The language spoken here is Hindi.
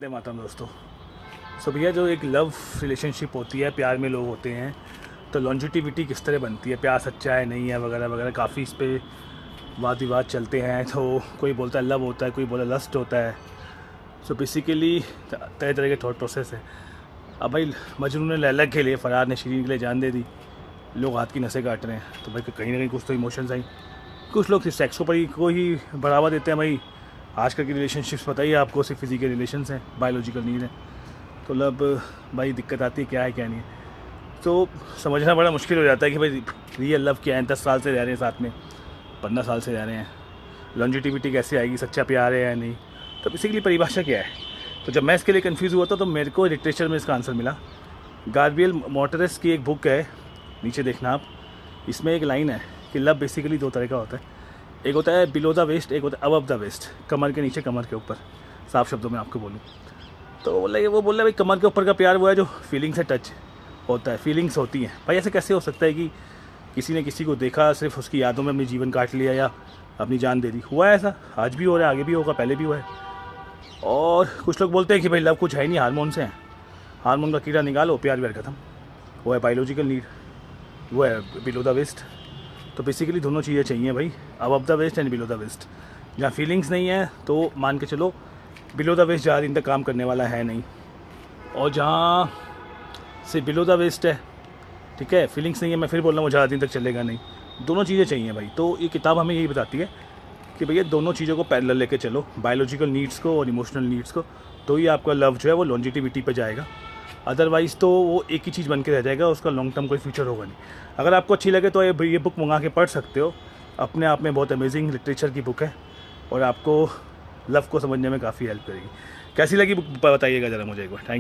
मातरम दोस्तों। सो भैया जो एक लव रिलेशनशिप होती है, प्यार में लोग होते हैं, तो लॉन्जिटिविटी किस तरह बनती है, प्यार सच्चा है नहीं है वगैरह वगैरह, काफ़ी इस पर वाद विवाद चलते हैं। तो कोई बोलता है लव होता है, कोई बोलता है लस्ट होता है। सो बेसिकली तरह तरह के थॉट प्रोसेस है। अब भाई मजनू ने लैला के लिए, फरार ने शीरीन के लिए जान दे दी, लोग हाथ की नसें काट रहे हैं। तो भाई कहीं ना कहीं कुछ तो इमोशंस आई। कुछ लोग सिर्फ सेक्स को ही बढ़ावा देते हैं। भाई आजकल की रिलेशनशिप्स बताइए आपको, सिर्फ फिजिकल रिलेशंस हैं, बायोलॉजिकल नीड है। तो लब भाई दिक्कत आती है, क्या है क्या नहीं है, तो समझना बड़ा मुश्किल हो जाता है कि भाई रियल लव क्या है। 10 साल से रह रहे हैं साथ में, 15 साल से रह रहे हैं, लॉन्जिटिविटी कैसे आएगी, सच्चा प्यार है या नहीं। तो बेसिकली परिभाषा क्या है। तो जब मैं इसके लिए कंफ्यूज हुआ था तो मेरे को लिटरेचर में इसका आंसर मिला। गाब्रिएल मोर्टेरेस की एक बुक है, नीचे देखना आप, इसमें एक लाइन है कि लव बेसिकली 2 तरह का होता है। एक होता है बिलो द वेस्ट, एक होता है अबव द वेस्ट, कमर के नीचे कमर के ऊपर। साफ शब्दों में आपको बोलूँ तो वो बोल रहा है भाई कमर के ऊपर का प्यार वो है जो फीलिंग से टच होता है, फीलिंग्स होती हैं। भाई ऐसे कैसे हो सकता है कि किसी ने किसी को देखा, सिर्फ उसकी यादों में अपनी जीवन काट लिया या अपनी जान दे दी। हुआ है ऐसा, आज भी हो रहा है, आगे भी होगा, पहले भी हुआ है। और कुछ लोग बोलते हैं कि भाई लव कुछ है नहीं, हार्मोन से है, हार्मोन का कीड़ा निकालो, प्यार व्यार खत्म। वो है बायोलॉजिकल नीड, वो है बिलो द वेस्ट। तो बेसिकली दोनों चीज़ें चाहिए भाई, above the waist and below the waist. जहाँ फीलिंग्स नहीं है तो मान के चलो बिलो द वेस्ट ज़्यादा दिन तक काम करने वाला है नहीं, और जहाँ से बिलो द वेस्ट है, ठीक है, फीलिंग्स नहीं है, मैं फिर बोल रहा हूँ, ज़्यादा दिन तक चलेगा नहीं। दोनों चीज़ें चाहिए भाई। तो ये किताब हमें यही बताती है कि भैया दोनों चीज़ों को पैरेलल लेके चलो, बायोलॉजिकल नीड्स को और इमोशनल नीड्स को, तो ही आपका लव जो है वो लॉन्जिटिविटी पे जाएगा। अदरवाइज़ तो वो एक ही चीज़ बन के रह जाएगा, उसका लॉन्ग टर्म कोई फ्यूचर होगा नहीं। अगर आपको अच्छी लगे तो ये बुक मंगा के पढ़ सकते हो, अपने आप में बहुत अमेजिंग लिटरेचर की बुक है और आपको लव को समझने में काफ़ी हेल्प करेगी। कैसी लगी बुक बताइएगा ज़रा मुझे एक बार। थैंक